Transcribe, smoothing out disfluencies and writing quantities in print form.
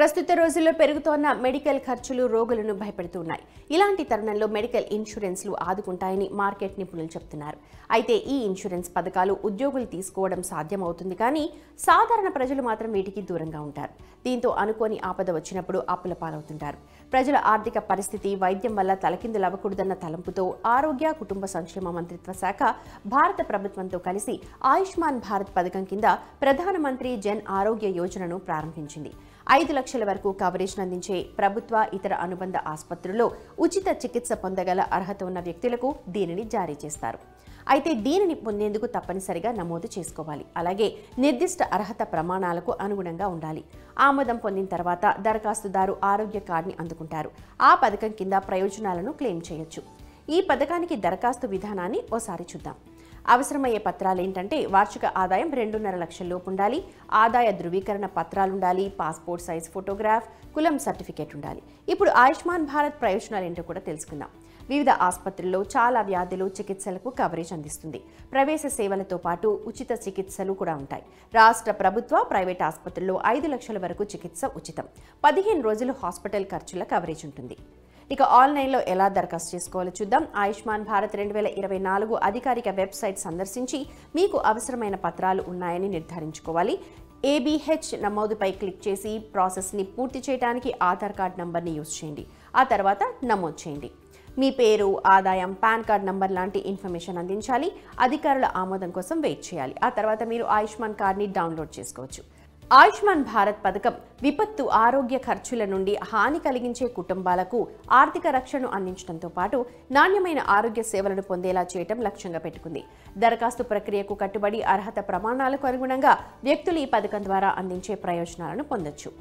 ప్రస్తుత రోజుల్లో పెరుగుతోన్న మెడికల్ ఖర్చులు రోగులను భయపెడుతున్నాయి. ఇలాంటి తరుణంలో మెడికల్ ఇన్సూరెన్స్లు ఆదుకుంటాయని మార్కెట్ నిపుణులు చెబుతున్నారు. అయితే ఈ ఇన్సూరెన్స్ పథకాలు ఉద్యోగులు తీసుకోవడం సాధ్యమవుతుంది, కానీ సాధారణ ప్రజలు మాత్రం వీటికి దూరంగా ఉంటారు. దీంతో అనుకోని ఆపద వచ్చినప్పుడు అప్పుల పాలవుతుంటారు. ప్రజల ఆర్థిక పరిస్థితి వైద్యం వల్ల తలకిందులవ్వకూడదన్న తలంపుతో ఆరోగ్య కుటుంబ సంక్షేమ మంత్రిత్వ శాఖ భారత ప్రభుత్వంతో కలిసి ఆయుష్మాన్ భారత్ పథకం కింద ప్రధానమంత్రి జన్ ఆరోగ్య యోజనను ప్రారంభించింది. 5 లక్షల వరకు కవరేజ్ అందించే ప్రభుత్వ ఇతర అనుబంధ ఆసుపత్రుల్లో ఉచిత చికిత్స పొందగల అర్హత ఉన్న వ్యక్తులకు దీనిని జారీ చేస్తారు. అయితే దీనిని పొందేందుకు తప్పనిసరిగా నమోదు చేసుకోవాలి. అలాగే నిర్దిష్ట అర్హత ప్రమాణాలకు అనుగుణంగా ఉండాలి. ఆమోదం పొందిన తర్వాత దరఖాస్తుదారు ఆరోగ్య కార్డుని అందుకుంటారు. ఆ పథకం కింద ప్రయోజనాలను క్లెయిమ్ చేయొచ్చు. ఈ పథకానికి దరఖాస్తు విధానాన్ని ఓసారి చూద్దాం. అవసరమయ్యే పత్రాలు ఏంటంటే వార్షిక ఆదాయం 2.5 లక్షల లోపు ఉండాలి, ఆదాయ ధృవీకరణ పత్రాలుండాలి, పాస్పోర్ట్ సైజ్ ఫోటోగ్రాఫ్, కులం సర్టిఫికేట్ ఉండాలి. ఇప్పుడు ఆయుష్మాన్ భారత్ ప్రయోజనాలు ఏంటో కూడా తెలుసుకుందాం. వివిధ ఆసుపత్రుల్లో చాలా వ్యాధులు చికిత్సలకు కవరేజ్ అందిస్తుంది. ప్రవేశ సేవలతో పాటు ఉచిత చికిత్సలు కూడా ఉంటాయి. రాష్ట్ర ప్రభుత్వ ప్రైవేట్ ఆసుపత్రుల్లో 5 లక్షల వరకు చికిత్స ఉచితం. 15 రోజులు హాస్పిటల్ ఖర్చుల కవరేజ్ ఉంటుంది. ఇక ఆన్లైన్లో ఎలా దరఖాస్తు చేసుకోవాలో చూద్దాం. ఆయుష్మాన్ భారత్ 2024 అధికారిక వెబ్సైట్ సందర్శించి మీకు అవసరమైన పత్రాలు ఉన్నాయని నిర్ధారించుకోవాలి. ABH నమోదుపై క్లిక్ చేసి ప్రాసెస్ని పూర్తి చేయడానికి ఆధార్ కార్డ్ నంబర్ని యూజ్ చేయండి. ఆ తర్వాత నమోదు చేయండి. మీ పేరు, ఆదాయం, పాన్ కార్డ్ నంబర్ లాంటి ఇన్ఫర్మేషన్ అందించాలి. అధికారుల ఆమోదం కోసం వెయిట్ చేయాలి. ఆ తర్వాత మీరు ఆయుష్మాన్ కార్డ్ని డౌన్లోడ్ చేసుకోవచ్చు. ఆయుష్మాన్ భారత్ పథకం విపత్తు ఆరోగ్య ఖర్చుల నుండి హాని కలిగించే కుటుంబాలకు ఆర్థిక రక్షణను అందించడంతో పాటు నాణ్యమైన ఆరోగ్య సేవలను పొందేలా చేయడం లక్ష్యంగా పెట్టుకుంది. దరఖాస్తు ప్రక్రియకు కట్టుబడి అర్హత ప్రమాణాలకు అనుగుణంగా వ్యక్తులు ఈ పథకం ద్వారా అందించే ప్రయోజనాలను పొందొచ్చు.